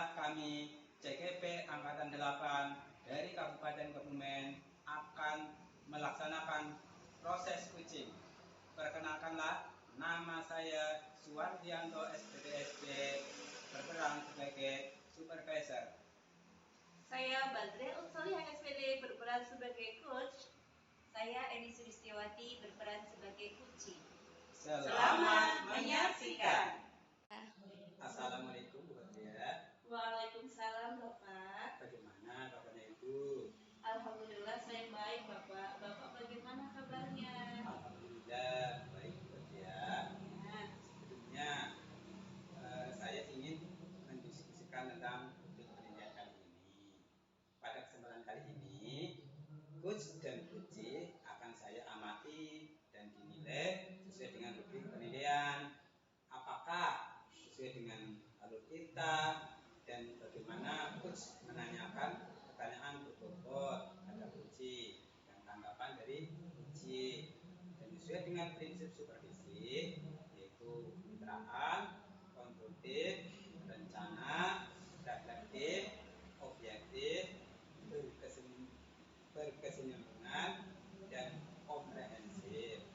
saya, kami CKP Angkatan 8 dari Kabupaten Kebumen akan melaksanakan proses kucing. Perkenalkanlah, nama saya Suwardianto SPDSP, berperan sebagai supervisor. Saya Badre Utsolihah SPD, berperan sebagai coach. Saya Eni Sulistiawati, berperan sebagai kucing. Selamat menyaksikan. Assalamualaikum Bu Badria. Waalaikumsalam Bapak. Bagaimana kabarnya Ibu? Alhamdulillah saya baik Bapak. Bapak bagaimana kabarnya? Alhamdulillah baik Bu Badria. Sebelumnya saya ingin mendiskusikan tentang topik penelitian kali ini. Pada kesempatan kali ini, coach dan coachee akan saya amati dan dinilai sesuai dengan rubrik penilaian. Apakah sesuai dengan alur kita dan bagaimana coach menanyakan pertanyaan berbobot pada coachee dan tanggapan dari coachee, dan sesuai dengan prinsip supervisi yaitu kemitraan, konstruktif, rencana, reflektif, objektif, berkesinambungan, dan komprehensif.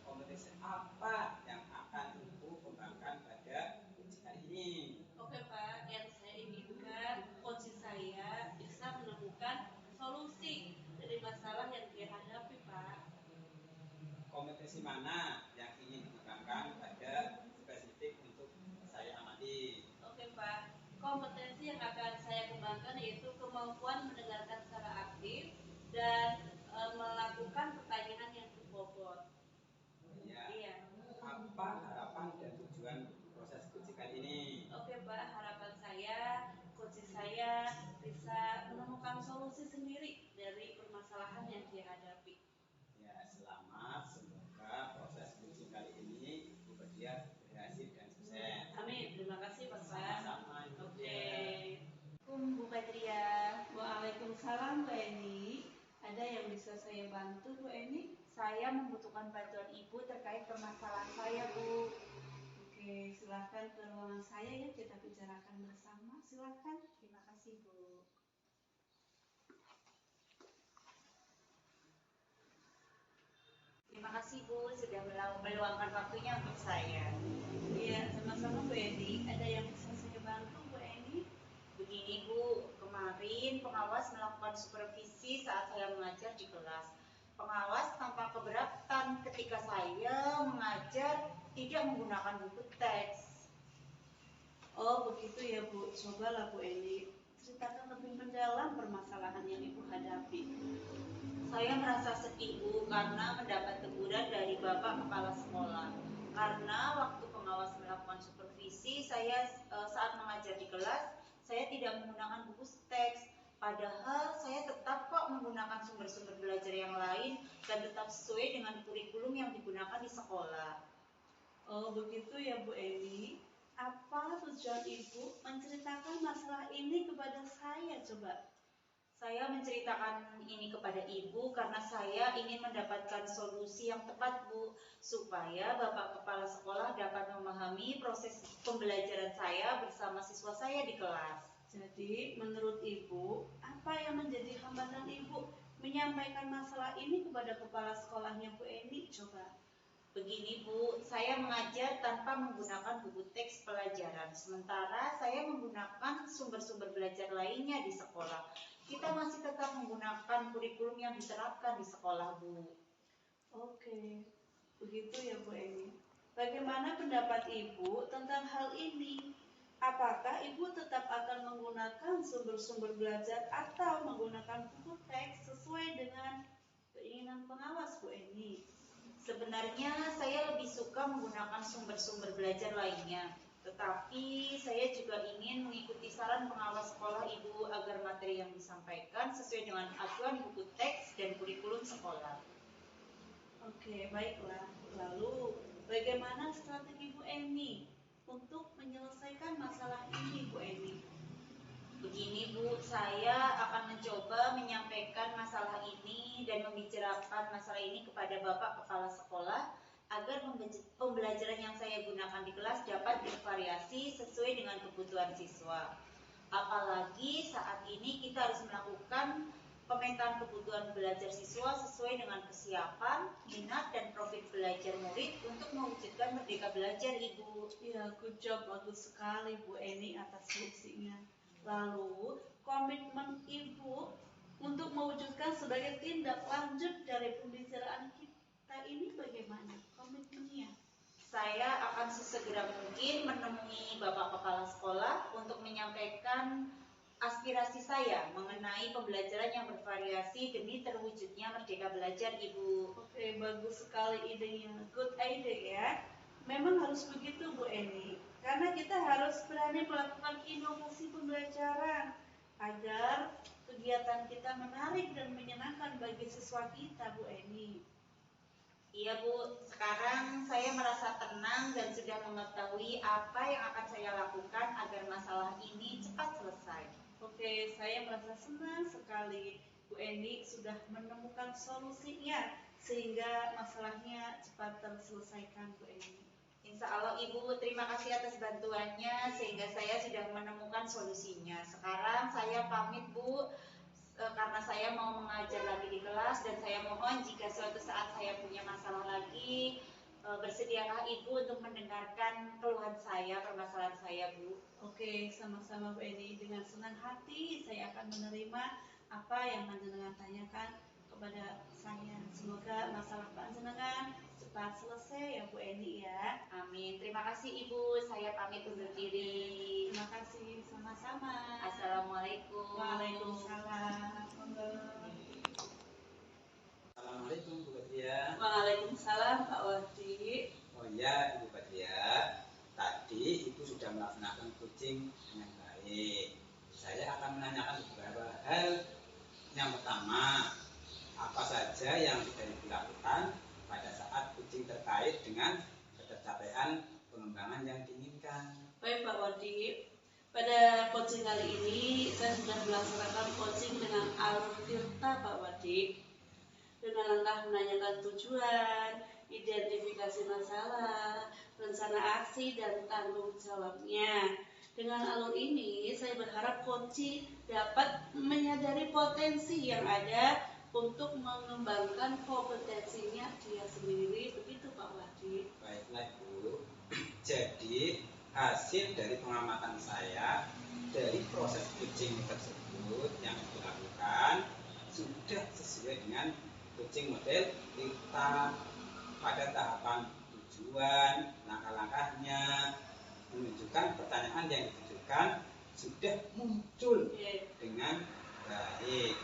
Kompetensi apa yang akan Ibu kembangkan pada uji kali ini? Oke Pak, yang saya inginkan coach saya bisa menemukan solusi dari masalah yang dihadapi Pak. Kompetensi mana yang ingin dikembangkan pada spesifik untuk saya amati? Oke Pak, kompetensi yang akan saya kembangkan yaitu kemampuan mendengarkan secara aktif dan melakukan pertanyaan yang berbobot. Iya. Apa harapan dan tujuan proses coaching kali ini? Oke Pak, harapan saya coaching saya bisa menemukan solusi sendiri dari permasalahan yang dihadapi. Ya, selamat. Semoga proses coaching kali ini Ibu Badria berhasil dan sukses. Amin. Terima kasih Bapak. Sama-sama. Oke. Assalamualaikum Bu Badria. Waalaikumsalam Bu Eni. Ada yang bisa saya bantu Bu Eni? Saya membutuhkan bantuan Ibu terkait permasalahan saya Bu. Oke, silahkan ke ruangan saya ya, kita bicarakan bersama. Silahkan. Terima kasih Bu. Terima kasih Bu sudah meluangkan waktunya untuk saya. Iya, sama-sama Bu Eni. Ada yang bisa saya bantu Bu Eni? Begini Bu, kemarin pengawas melakukan supervisi saat saya mengajar di kelas. Pengawas tampak keberatan ketika saya mengajar tidak menggunakan buku teks. Oh begitu ya Bu, cobalah Bu Eni ceritakan lebih mendalam permasalahan yang Ibu hadapi. Saya merasa sedih Bu karena mendapat teguran dari Bapak Kepala Sekolah. Karena waktu pengawas melakukan supervisi, saya saat mengajar di kelas, saya tidak menggunakan buku teks. Padahal saya tetap kok menggunakan sumber-sumber belajar yang lain dan tetap sesuai dengan kurikulum yang digunakan di sekolah. Oh begitu ya Bu Eni. Apa tujuan Ibu menceritakan masalah ini kepada saya coba? Saya menceritakan ini kepada Ibu karena saya ingin mendapatkan solusi yang tepat Bu, supaya Bapak Kepala Sekolah dapat memahami proses pembelajaran saya bersama siswa saya di kelas. Jadi menurut Ibu, apa yang menjadi hambatan Ibu menyampaikan masalah ini kepada kepala sekolahnya Bu Eni? Coba. Begini Bu, saya mengajar tanpa menggunakan buku teks pelajaran, sementara saya menggunakan sumber-sumber belajar lainnya di sekolah. Kita masih tetap menggunakan kurikulum yang diterapkan di sekolah Bu. Oke, begitu ya Bu Eni. Bagaimana pendapat Ibu tentang hal ini? Apakah Ibu tetap akan menggunakan sumber-sumber belajar atau menggunakan buku teks sesuai dengan keinginan pengawas Bu Eni? Sebenarnya saya lebih suka menggunakan sumber-sumber belajar lainnya, tetapi saya juga ingin mengikuti saran pengawas sekolah Ibu agar materi yang disampaikan sesuai dengan acuan buku teks dan kurikulum sekolah. Oke, baiklah. Lalu, bagaimana strategi Bu Eni untuk menyelesaikan masalah ini Bu Eni? Begini Bu, saya akan mencoba menyampaikan masalah ini dan membicarakan masalah ini kepada Bapak Kepala Sekolah agar pembelajaran yang saya gunakan di kelas dapat bervariasi sesuai dengan kebutuhan siswa. Apalagi saat ini kita harus melakukan pemetaan kebutuhan belajar siswa sesuai dengan kesiapan, minat, dan profil belajar murid untuk mewujudkan merdeka belajar, Ibu. Ya, good job, bagus sekali Bu Eni atas solusinya. Lalu, komitmen Ibu untuk mewujudkan sebagai tindak lanjut dari pembicaraan kita ini bagaimana? Komitmennya? Saya akan sesegera mungkin menemui Bapak Kepala Sekolah untuk menyampaikan aspirasi saya mengenai pembelajaran yang bervariasi demi terwujudnya merdeka belajar, Ibu. Oke, bagus sekali idenya. Good idea ya. Memang harus begitu Bu Eni. Karena kita harus berani melakukan inovasi pembelajaran agar kegiatan kita menarik dan menyenangkan bagi siswa kita, Bu Eni. Iya Bu, sekarang saya merasa tenang dan sudah mengetahui apa yang akan saya lakukan agar masalah ini cepat selesai. Oke, saya merasa senang sekali Bu Eni sudah menemukan solusinya sehingga masalahnya cepat terselesaikan Bu Eni. Insya Allah Ibu, terima kasih atas bantuannya sehingga saya sudah menemukan solusinya. Sekarang saya pamit Bu, karena saya mau mengajar lagi di kelas dan saya mohon jika suatu saat saya punya masalah lagi, bersediakah Ibu untuk mendengarkan keluhan saya, permasalahan saya Bu. Oke, sama-sama Bu Eni. Dengan senang hati saya akan menerima apa yang panjenengan tanyakan kepada saya. Semoga masalah panjenengan cepat selesai ya Bu Eni ya. Amin. Terima kasih Ibu, saya pamit undur diri. Terima kasih, sama-sama. Assalamualaikum. Waalaikumsalam. Assalamualaikum Bu Badria. Waalaikumsalam Pak Wadi. Oh iya Ibu Badria, tadi Ibu sudah melaksanakan coaching dengan baik. Saya akan menanyakan beberapa hal. Yang pertama, apa saja yang sudah dilakukan pada saat coaching terkait dengan ketercapaian pengembangan yang diinginkan? Baik Pak Wadi, pada coaching kali ini saya sudah melaksanakan coaching dengan alur tirta Pak Wadi, dengan langkah menanyakan tujuan, identifikasi masalah, rencana aksi, dan tanggung jawabnya. Dengan alur ini, saya berharap coach dapat menyadari potensi yang ada untuk mengembangkan kompetensinya dia sendiri. Begitu Pak Wadi. Baiklah Bu. Jadi hasil dari pengamatan saya dari proses coaching tersebut yang dilakukan sudah sesuai dengan coaching model kita pada tahapan tujuan, langkah-langkahnya, menunjukkan pertanyaan yang ditujukan sudah muncul dengan baik.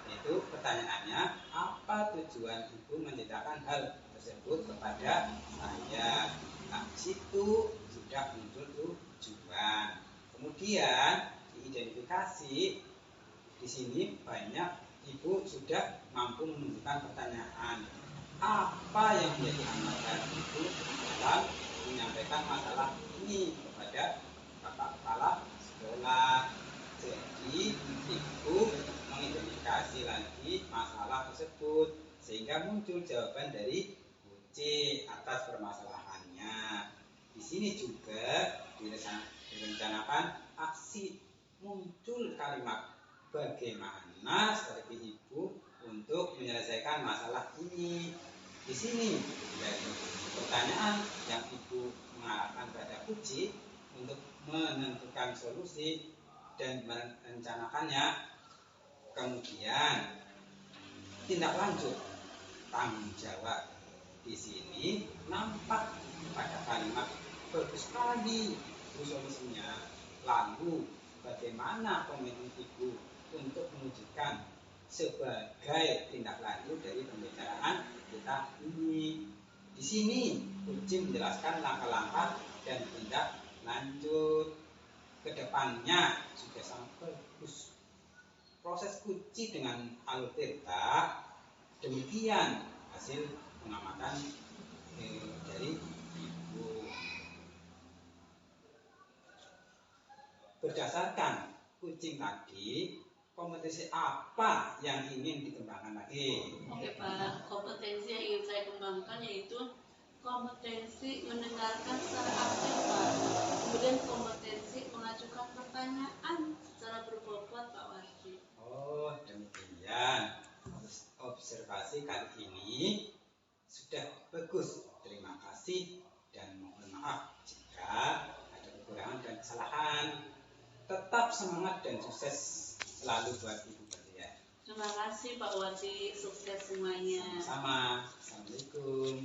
Itu pertanyaannya, apa tujuan Ibu menceritakan hal tersebut kepada saya? Nah, di situ sudah muncul tujuan. Kemudian diidentifikasi, di sini banyak Ibu sudah mampu menunjukkan pertanyaan. Apa yang menjadi hambatan Ibu dalam menyampaikan masalah ini kepada Bapak Kepala Sekolah? Jadi Ibu mengidentifikasi lagi masalah tersebut sehingga muncul jawaban dari C atas permasalahannya. Di sini juga direncanakan aksi, muncul kalimat bagaimana strategi Ibu untuk menyelesaikan masalah ini. Di sini yaitu pertanyaan yang Ibu mengarahkan pada uji untuk menentukan solusi dan merencanakannya. Kemudian tindak lanjut tanggung jawab. Di sini nampak pada kalimat bagus sekali solusinya. Lalu bagaimana komitmen Ibu untuk mewujudkan sebagai tindak lanjut dari pembicaraan kita ini? Di sini uji menjelaskan langkah-langkah dan tindak lanjut kedepannya sudah sangat bagus. Proses uji dengan alur tirta, demikian hasil pengamatan dari Ibu. Berdasarkan coaching tadi, kompetensi apa yang ingin dikembangkan lagi? Oke Pak, kompetensi yang ingin saya kembangkan yaitu kompetensi mendengarkan secara aktif Pak. Kemudian kompetensi mengajukan pertanyaan ini sudah bagus. Terima kasih dan mohon maaf jika ada kekurangan dan kesalahan. Tetap semangat dan sukses selalu buat Ibu Berlian. Terima kasih Pak Wati, sukses semuanya. Sama-sama. Assalamualaikum.